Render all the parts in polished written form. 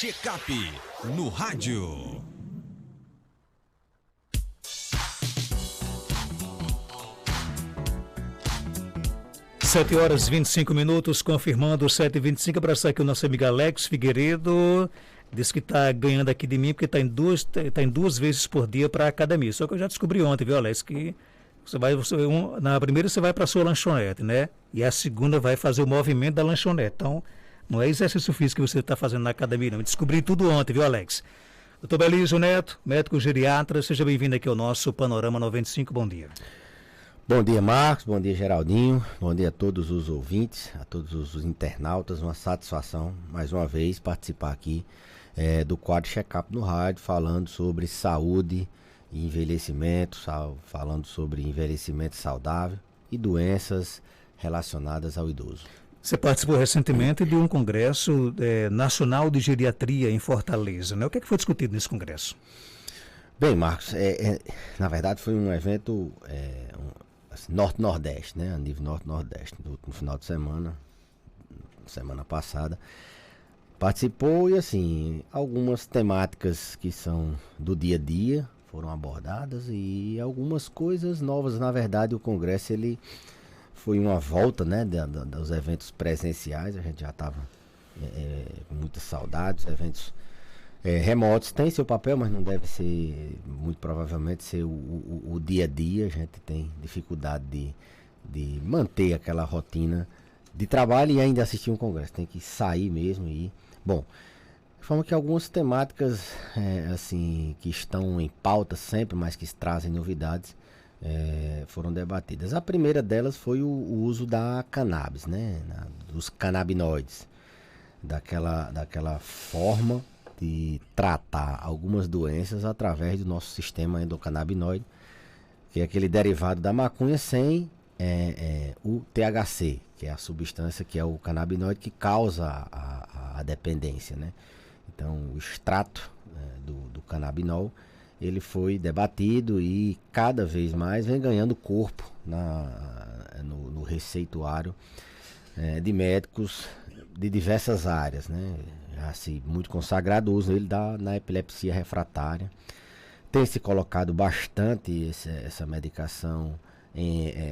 Check-up no rádio. 7h25, confirmando 7h25. Abraçar aqui o nosso amigo Alex Figueiredo. Diz que está ganhando aqui de mim porque está em duas vezes por dia para a academia. Só que eu já descobri ontem, viu, Alex, que na primeira você vai para a sua lanchonete, né? E a segunda vai fazer o movimento da lanchonete. Então, não é exercício físico que você está fazendo na academia, não. Eu descobri tudo ontem, viu, Alex? Doutor Belísio Neto, médico geriatra, seja bem-vindo aqui ao nosso Panorama 95. Bom dia. Bom dia, Marcos. Bom dia, Geraldinho. Bom dia a todos os ouvintes, a todos os internautas. Uma satisfação, mais uma vez, participar aqui do quadro Check-up no rádio, falando sobre saúde e envelhecimento, falando sobre envelhecimento saudável e doenças relacionadas ao idoso. Você participou recentemente de um congresso nacional de geriatria em Fortaleza, né? O que foi discutido nesse congresso? Bem, Marcos, na verdade foi um evento norte-nordeste, né? A nível norte-nordeste, no final de semana passada. Participou e assim, algumas temáticas que são do dia a dia foram abordadas e algumas coisas novas. Na verdade, o congresso ele foi uma volta, né, dos eventos presenciais. A gente já estava com muita saudade. Os eventos remotos têm seu papel, mas não deve ser, muito provavelmente, ser o dia a dia. A gente tem dificuldade de manter aquela rotina de trabalho e ainda assistir um congresso. Tem que sair mesmo e ir. Bom, de forma que algumas temáticas assim, que estão em pauta sempre, mas que trazem novidades, foram debatidas. A primeira delas foi o uso da cannabis, né, dos canabinoides, daquela forma de tratar algumas doenças através do nosso sistema endocannabinoide, que é aquele derivado da maconha sem o THC, que é a substância que é o canabinoide que causa a dependência, né? Então, o extrato do canabinol, ele foi debatido e cada vez mais vem ganhando corpo no receituário de médicos de diversas áreas, né? Assim, muito consagrado o uso dele na epilepsia refratária. Tem se colocado bastante essa medicação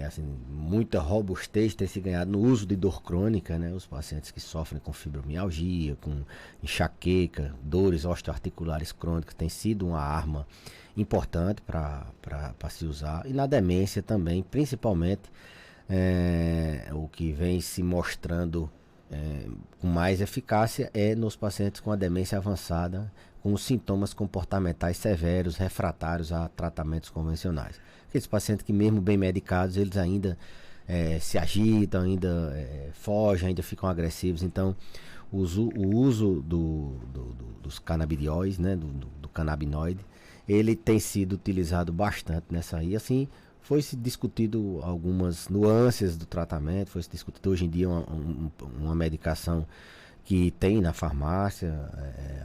assim, muita robustez tem se ganhado no uso de dor crônica, né? Os pacientes que sofrem com fibromialgia, com enxaqueca, dores osteoarticulares crônicas, tem sido uma arma importante para se usar. E na demência também, principalmente, o que vem se mostrando com mais eficácia é nos pacientes com a demência avançada, com sintomas comportamentais severos, refratários a tratamentos convencionais. Aqueles pacientes que mesmo bem medicados, eles ainda se agitam, ainda fogem, ainda ficam agressivos. Então, o uso dos canabidióis, né, do canabinoide, ele tem sido utilizado bastante nessa aí. Assim, foi-se discutido algumas nuances do tratamento, foi-se discutido hoje em dia uma medicação que tem na farmácia,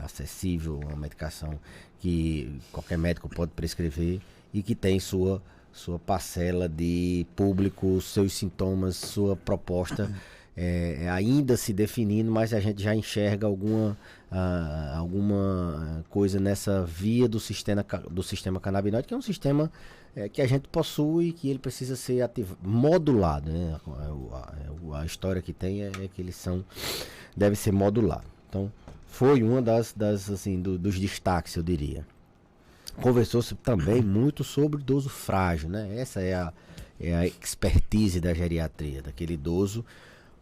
acessível, uma medicação que qualquer médico pode prescrever e que tem sua parcela de público, seus sintomas, sua proposta ainda se definindo, mas a gente já enxerga alguma coisa nessa via do sistema canabinoide, que é um sistema que a gente possui, que ele precisa ser modulado, né? A história que tem é que eles deve ser modulado. Então, foi uma das assim, dos destaques, eu diria. Conversou-se também muito sobre o idoso frágil, né? Essa é a expertise da geriatria, daquele idoso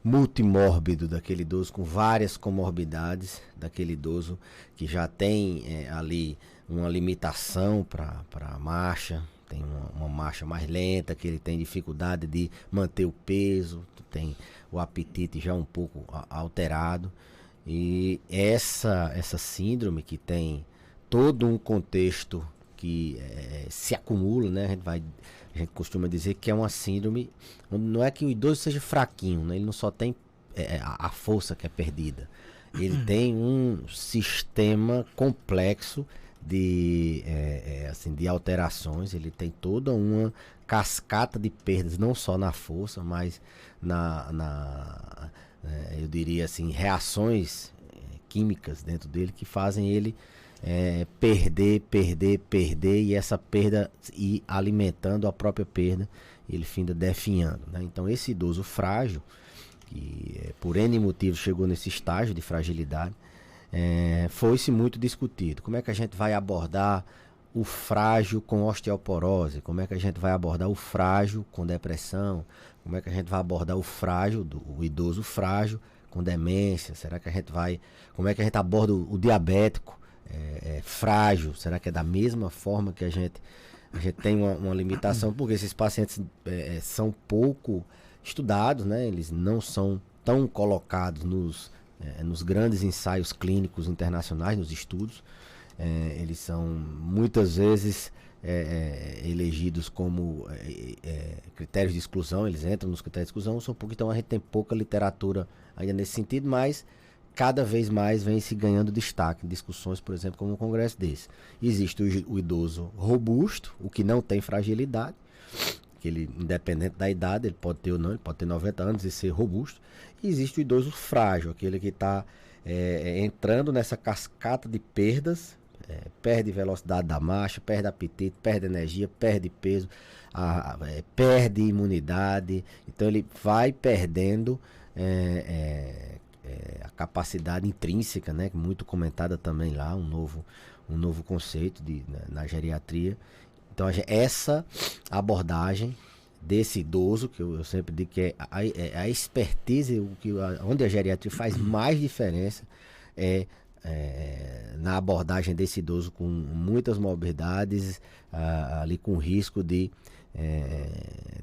multimórbido, daquele idoso com várias comorbidades, daquele idoso que já tem ali uma limitação para a marcha, tem uma marcha mais lenta, que ele tem dificuldade de manter o peso, tem o apetite já um pouco alterado. E essa síndrome que tem todo um contexto que se acumula, né? A gente costuma dizer que é uma síndrome onde não é que o idoso seja fraquinho, né? Ele não só tem a força que é perdida, ele tem um sistema complexo de alterações, ele tem toda uma cascata de perdas, não só na força, mas eu diria assim, reações químicas dentro dele que fazem ele perder, e essa perda ir alimentando a própria perda, ele finda definhando, né? Então esse idoso frágil, que por N motivos chegou nesse estágio de fragilidade, foi-se muito discutido. Como é que a gente vai abordar o frágil com osteoporose? Como é que a gente vai abordar o frágil com depressão? Como é que a gente vai abordar o frágil, o idoso frágil com demência? Será que a gente vai... Como é que a gente aborda o diabético frágil? Será que é da mesma forma que a gente tem uma limitação? Porque esses pacientes são pouco estudados, né? Eles não são tão colocados nos grandes ensaios clínicos internacionais, nos estudos. Eles são muitas vezes elegidos como critérios de exclusão, eles entram nos critérios de exclusão, então a gente tem pouca literatura ainda nesse sentido, mas cada vez mais vem se ganhando destaque em discussões, por exemplo, como um congresso desse. Existe o idoso robusto, o que não tem fragilidade, que ele, independente da idade, ele pode ter ou não, ele pode ter 90 anos e ser robusto. E existe o idoso frágil, aquele que está entrando nessa cascata de perdas, perde velocidade da marcha, perde apetite, perde energia, perde peso, perde imunidade. Então ele vai perdendo a capacidade intrínseca, né, muito comentada também lá, um novo conceito na geriatria. Então essa abordagem desse idoso, que eu sempre digo que é a expertise, onde a geriatria faz mais diferença na abordagem desse idoso com muitas morbidades, ali com risco de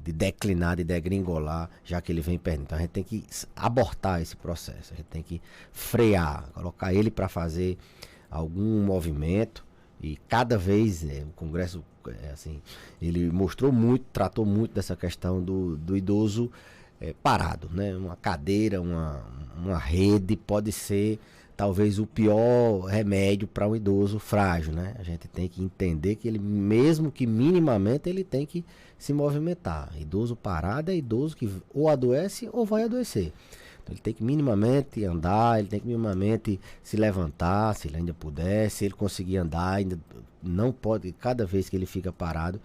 declinar, de degringolar, já que ele vem perdendo. Então a gente tem que abortar esse processo, a gente tem que frear, colocar ele para fazer algum movimento. E cada vez o Congresso, assim, ele mostrou muito, tratou muito dessa questão do idoso parado, né? Uma cadeira, uma rede pode ser talvez o pior remédio para um idoso frágil, né? A gente tem que entender que ele, mesmo que minimamente, ele tem que se movimentar. Idoso parado é idoso que ou adoece ou vai adoecer. Então, ele tem que minimamente andar, ele tem que minimamente se levantar, se ele ainda puder. Se ele conseguir andar, ainda não pode, cada vez que ele fica parado,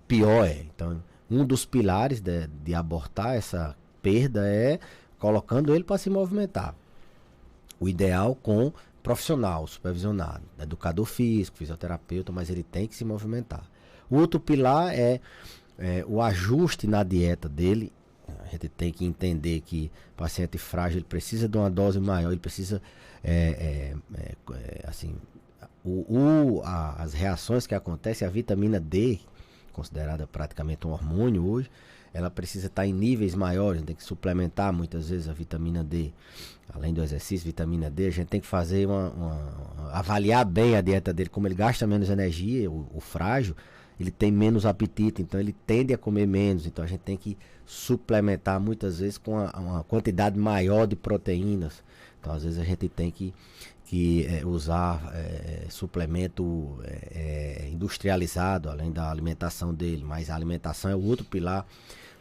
pior é. Então, um dos pilares de abortar essa perda é colocando ele para se movimentar. O ideal com profissional, supervisionado, educador físico, fisioterapeuta, mas ele tem que se movimentar. O outro pilar é o ajuste na dieta dele. A gente tem que entender que o paciente frágil ele precisa de uma dose maior, ele precisa, assim, as reações que acontecem, a vitamina D, considerada praticamente um hormônio hoje, ela precisa estar em níveis maiores, a gente tem que suplementar muitas vezes a vitamina D. Além do exercício, vitamina D, a gente tem que fazer avaliar bem a dieta dele, como ele gasta menos energia, o frágil, ele tem menos apetite, então ele tende a comer menos, então a gente tem que suplementar muitas vezes com uma quantidade maior de proteínas. Então às vezes a gente tem que usar suplemento industrializado, além da alimentação dele, mas a alimentação é o outro pilar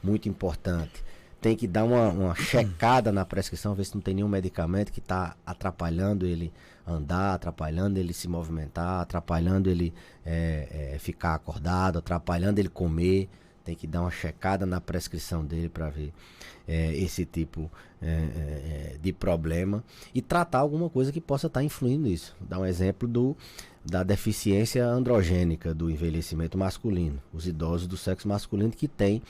muito importante. Tem que dar uma checada na prescrição, ver se não tem nenhum medicamento que está atrapalhando ele andar, atrapalhando ele se movimentar, atrapalhando ele ficar acordado, atrapalhando ele comer. Tem que dar uma checada na prescrição dele para ver esse tipo de problema e tratar alguma coisa que possa estar influindo nisso. Dar um exemplo da deficiência androgênica do envelhecimento masculino. Os idosos do sexo masculino que têm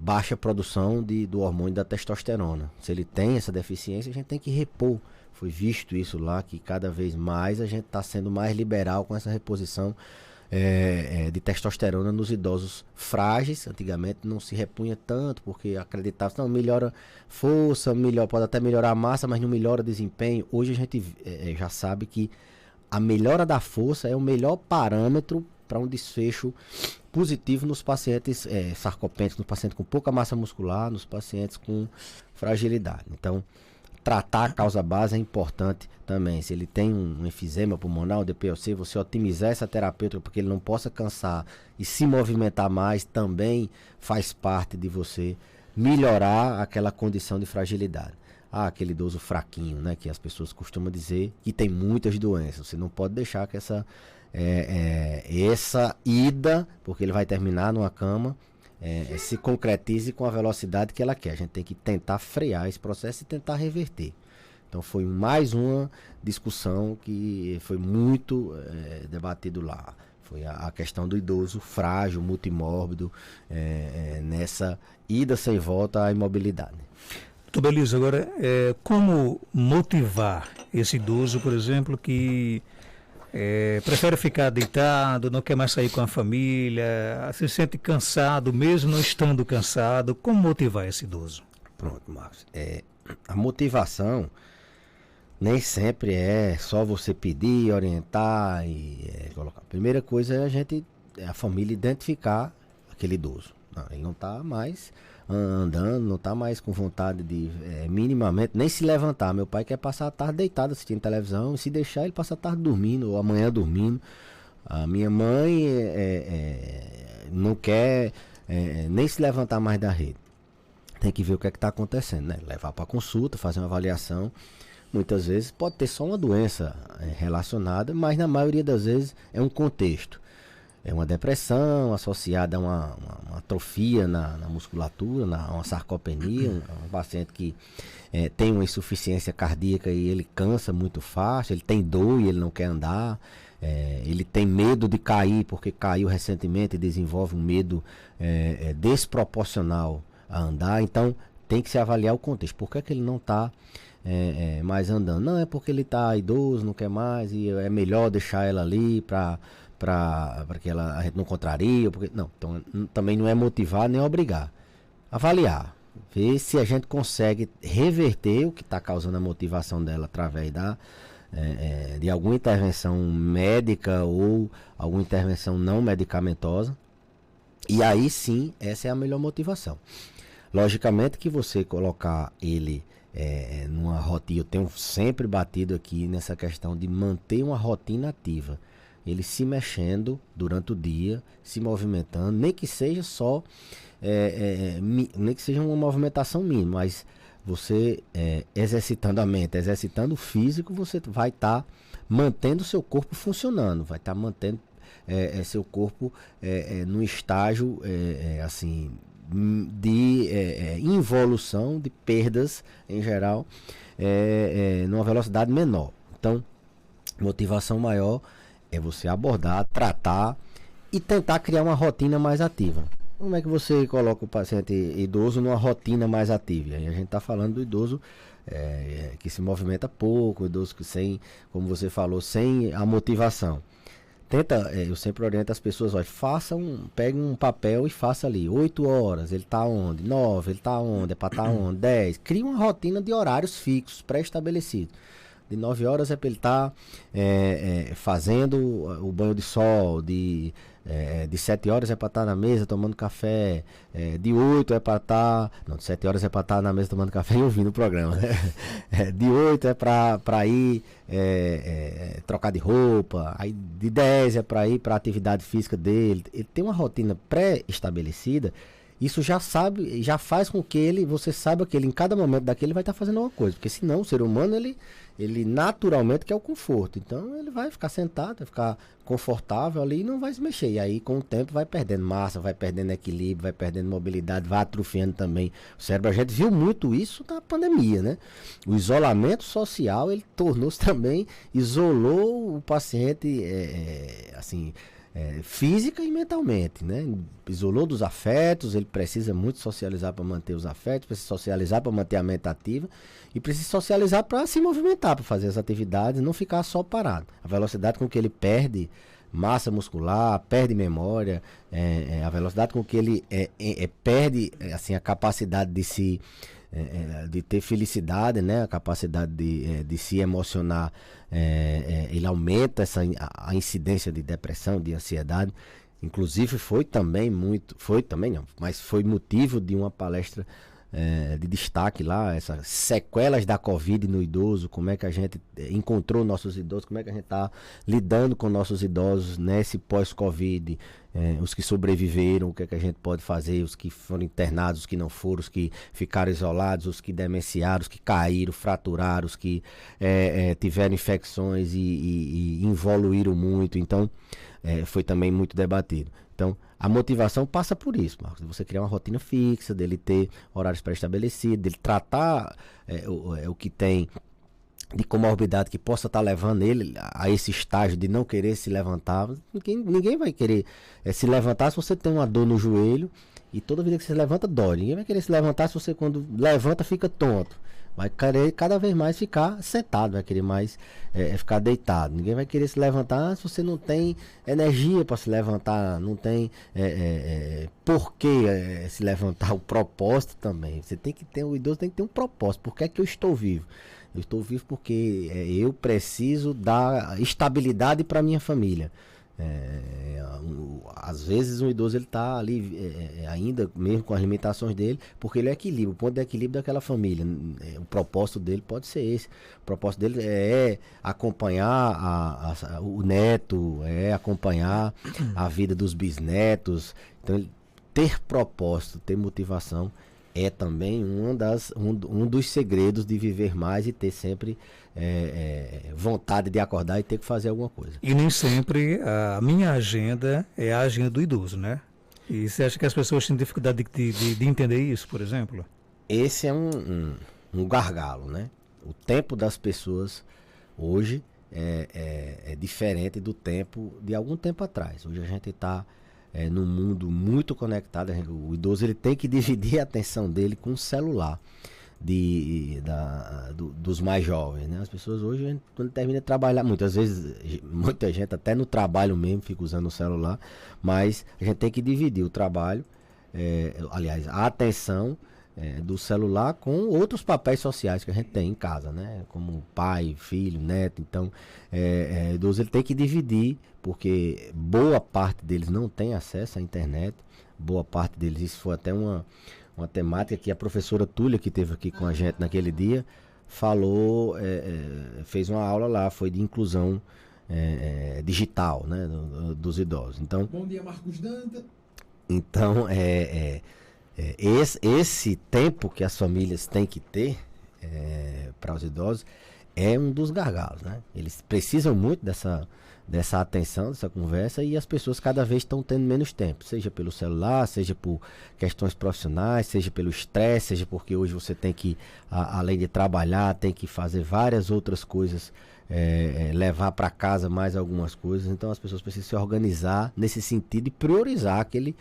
baixa produção do hormônio da testosterona. Se ele tem essa deficiência, a gente tem que repor. Foi visto isso lá, que cada vez mais a gente está sendo mais liberal com essa reposição de testosterona nos idosos frágeis. Antigamente não se repunha tanto, porque acreditava que melhora força, pode até melhorar a massa, mas não melhora desempenho. Hoje a gente já sabe que a melhora da força é o melhor parâmetro para um desfecho positivo nos pacientes sarcopênicos, nos pacientes com pouca massa muscular, nos pacientes com fragilidade. Então, tratar a causa base é importante também. Se ele tem um enfisema pulmonar, um DPLC, você otimizar essa terapêutica porque ele não possa cansar e se movimentar mais, também faz parte de você melhorar aquela condição de fragilidade. aquele idoso fraquinho, né? Que as pessoas costumam dizer que tem muitas doenças. Você não pode deixar que essa ida, porque ele vai terminar numa cama, se concretize com a velocidade que ela quer. A gente tem que tentar frear esse processo e tentar reverter. Então foi mais uma discussão que foi muito debatido lá. Foi a questão do idoso frágil, multimórbido, nessa ida sem volta à imobilidade. Muito beleza. Agora, como motivar esse idoso, por exemplo, que prefere ficar deitado, não quer mais sair com a família, se sente cansado, mesmo não estando cansado? Como motivar esse idoso? Pronto, Marcos. A motivação nem sempre é só você pedir, orientar e colocar. A primeira coisa é a família identificar aquele idoso. Não, ele não está mais andando, não está mais com vontade de minimamente nem se levantar. Meu pai quer passar a tarde deitado assistindo televisão, e se deixar ele passa a tarde dormindo ou amanhã dormindo. A minha mãe não quer nem se levantar mais da rede. Tem que ver o que é que está acontecendo, né? Levar para consulta, fazer uma avaliação. Muitas vezes pode ter só uma doença relacionada, mas na maioria das vezes é um contexto. É uma depressão associada a uma atrofia na musculatura, uma sarcopenia, um paciente que tem uma insuficiência cardíaca e ele cansa muito fácil, ele tem dor e ele não quer andar, ele tem medo de cair porque caiu recentemente e desenvolve um medo desproporcional a andar. Então tem que se avaliar o contexto. Por que é que ele não está mais andando? Não, é porque ele está idoso, não quer mais e é melhor deixar ela ali para que a gente não contraria. Não, então também não é motivar nem obrigar. Avaliar, ver se a gente consegue reverter o que está causando a motivação dela através de alguma intervenção médica ou alguma intervenção não medicamentosa. E aí sim, essa é a melhor motivação. Logicamente que você colocar ele numa rotina, eu tenho sempre batido aqui nessa questão de manter uma rotina ativa. Ele se mexendo durante o dia, se movimentando, nem que seja só, nem que seja uma movimentação mínima, mas você exercitando a mente, exercitando o físico, você vai estar mantendo o seu corpo funcionando, vai estar mantendo seu corpo num estágio assim de involução, de perdas em geral, numa velocidade menor. Então, motivação maior é você abordar, tratar e tentar criar uma rotina mais ativa. Como é que você coloca o paciente idoso numa rotina mais ativa? E aí a gente está falando do idoso que se movimenta pouco, idoso que como você falou, sem a motivação. Eu sempre oriento as pessoas, pegue um papel e faça ali, 8 horas, ele está onde? 9, ele está onde? É para estar onde? 10. Crie uma rotina de horários fixos, pré-estabelecidos. De 9 horas é para ele estar fazendo o banho de sol, de 7 horas é para estar na mesa tomando café, de 8 é para estar... Não, de 7 horas é para estar na mesa tomando café e ouvindo o programa. De 8 é para ir trocar de roupa, aí de 10 é para ir para a atividade física dele. Ele tem uma rotina pré-estabelecida. Isso já faz com que você saiba que ele, em cada momento daquele, vai estar fazendo alguma coisa. Porque senão o ser humano, ele naturalmente quer o conforto. Então ele vai ficar sentado, vai ficar confortável ali e não vai se mexer. E aí com o tempo vai perdendo massa, vai perdendo equilíbrio, vai perdendo mobilidade, vai atrofiando também o cérebro. A gente viu muito isso na pandemia, né? O isolamento social, ele tornou-se também, isolou o paciente, física e mentalmente, né? Isolou dos afetos, ele precisa muito socializar para manter os afetos, precisa socializar para manter a mente ativa e precisa socializar para se movimentar, para fazer as atividades, não ficar só parado. A velocidade com que ele perde massa muscular, perde memória, a velocidade com que ele perde assim, a capacidade de ter felicidade, né? A capacidade de se emocionar, ele aumenta a incidência de depressão, de ansiedade. Inclusive foi motivo de uma palestra de destaque lá, essas sequelas da Covid no idoso, como é que a gente encontrou nossos idosos, como é que a gente está lidando com nossos idosos nesse pós-Covid, os que sobreviveram, o que é que a gente pode fazer, os que foram internados, os que não foram, os que ficaram isolados, os que demenciaram, os que caíram, fraturaram, os que tiveram infecções e evoluíram muito. Então, foi também muito debatido. Então, a motivação passa por isso, Marcos. De você criar uma rotina fixa, dele ter horários pré-estabelecidos, dele tratar o que tem de comorbidade que possa estar levando ele a esse estágio de não querer se levantar. Ninguém vai querer se levantar se você tem uma dor no joelho e toda vida que você se levanta dói. Ninguém vai querer se levantar se você, quando levanta, fica tonto. Vai querer cada vez mais ficar sentado, vai querer mais ficar deitado. Ninguém vai querer se levantar se você não tem energia para se levantar, não tem por que se levantar, o propósito também. Você tem que ter, o idoso tem que ter um propósito. Por que é que eu estou vivo? Eu estou vivo porque eu preciso dar estabilidade para minha família. Às vezes um idoso ele está ali ainda mesmo com as limitações dele, porque ele é equilíbrio, o ponto de equilíbrio daquela família. O propósito dele pode ser esse. O propósito dele é acompanhar o neto, acompanhar a vida dos bisnetos. Então, ter propósito, ter motivação é também um dos segredos de viver mais e ter sempre vontade de acordar e ter que fazer alguma coisa. E nem sempre a minha agenda é a agenda do idoso, né? E você acha que as pessoas têm dificuldade de entender isso, por exemplo? Esse é um gargalo, né? O tempo das pessoas hoje é diferente do tempo de algum tempo atrás. Hoje a gente está num mundo muito conectado. O idoso ele tem que dividir a atenção dele com o celular dos mais jovens, né? As pessoas hoje, quando termina de trabalhar, muitas vezes, muita gente até no trabalho mesmo fica usando o celular, mas a gente tem que dividir o trabalho, aliás, a atenção do celular com outros papéis sociais que a gente tem em casa, né? Como pai, filho, neto. Então, o idoso ele tem que dividir, porque boa parte deles não tem acesso à internet, boa parte deles, isso foi até uma temática que a professora Túlia, que esteve aqui com a gente naquele dia, falou, fez uma aula lá, foi de inclusão digital, né, dos idosos. Então, bom dia, Marcos Danta. Então, esse tempo que as famílias têm que ter para os idosos é um dos gargalos, né? Eles precisam muito dessa atenção, dessa conversa, e as pessoas cada vez estão tendo menos tempo, seja pelo celular, seja por questões profissionais, seja pelo estresse, seja porque hoje você tem que, além de trabalhar, tem que fazer várias outras coisas, levar para casa mais algumas coisas. Então as pessoas precisam se organizar nesse sentido e priorizar aquele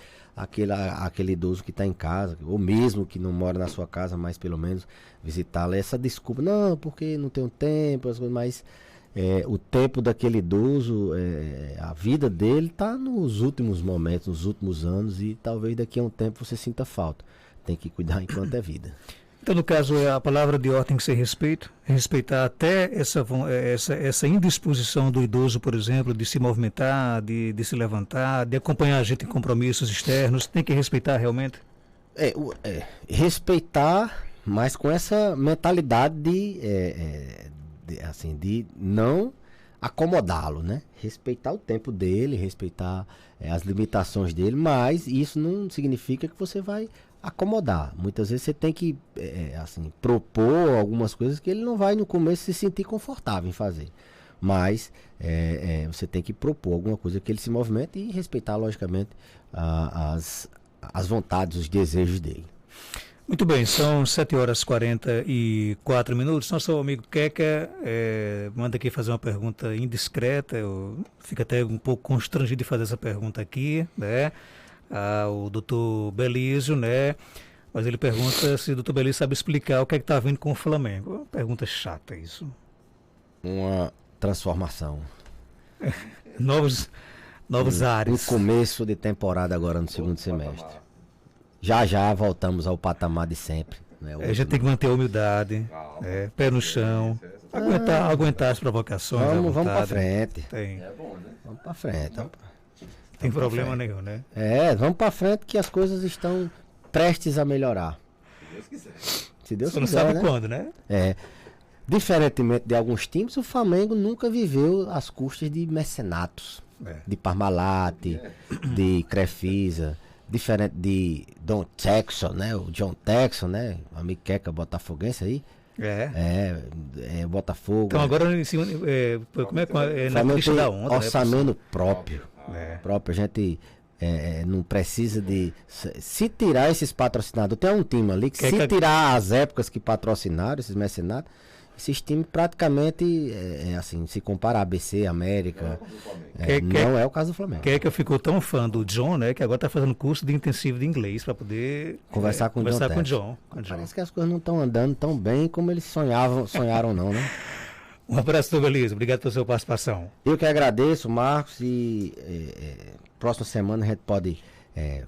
idoso que está em casa, ou mesmo que não mora na sua casa, mas pelo menos visitá-la. Essa desculpa, não, porque não tenho tempo, as coisas, mas o tempo daquele idoso, a vida dele está nos últimos momentos, nos últimos anos, e talvez daqui a um tempo você sinta falta. Tem que cuidar enquanto é vida. Então, no caso, a palavra de ordem tem que ser respeito, respeitar até essa indisposição do idoso, por exemplo, de se movimentar, de se levantar, de acompanhar a gente em compromissos externos. Tem que respeitar realmente? Respeitar, mas com essa mentalidade de não acomodá-lo, né? Respeitar o tempo dele, respeitar as limitações dele, mas isso não significa que você vai acomodar. Muitas vezes você tem que propor algumas coisas que ele não vai no começo se sentir confortável em fazer, mas você tem que propor alguma coisa que ele se movimente e respeitar logicamente as vontades, os desejos dele. Muito bem, são 7h44. Nosso amigo Queca manda aqui fazer uma pergunta indiscreta. Eu fico até um pouco constrangido de fazer essa pergunta aqui, né? O doutor Belísio, né? Mas ele pergunta se o doutor Belísio sabe explicar o que é que está vindo com o Flamengo. Uma pergunta chata isso. Uma transformação. Novos ares. Um começo de temporada agora no segundo semestre. Já voltamos ao patamar de sempre. Né? A gente tem que manter a humildade, pé no chão, aguentar as provocações. Vamos para frente. Tem. Vamos para frente. Tem problema nenhum, né? Vamos para frente que as coisas estão prestes a melhorar. Se Deus Você não quiser, sabe né? quando, né? É. Diferentemente de alguns times, o Flamengo nunca viveu às custas de mecenatos. É. De Parmalat, de Crefisa, diferente de Don Texon, né? O John Texon, né? O amigo Queca botafoguense aí. É Botafogo. Então agora em cima, como é na Flamengo crista tem da onda, orçamento próprio. É. Próprio. A gente não precisa de... Se tirar esses patrocinadores, tem um time ali que se tirar as épocas que patrocinaram, esses mecenatos, esses times praticamente, assim, se compara a ABC, América, não é o caso do Flamengo. Que eu ficou tão fã do John, né, que agora está fazendo curso de intensivo de inglês para poder Conversar com o John. John. Parece que as coisas não estão andando tão bem como eles sonharam não, né? Um abraço, doutor Belisa. Obrigado pela sua participação. Eu que agradeço, Marcos, e próxima semana a gente pode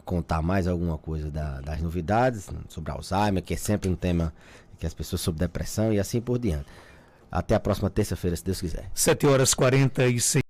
contar mais alguma coisa das novidades sobre Alzheimer, que é sempre um tema que as pessoas sobre depressão e assim por diante. Até a próxima terça-feira, se Deus quiser. 7h46.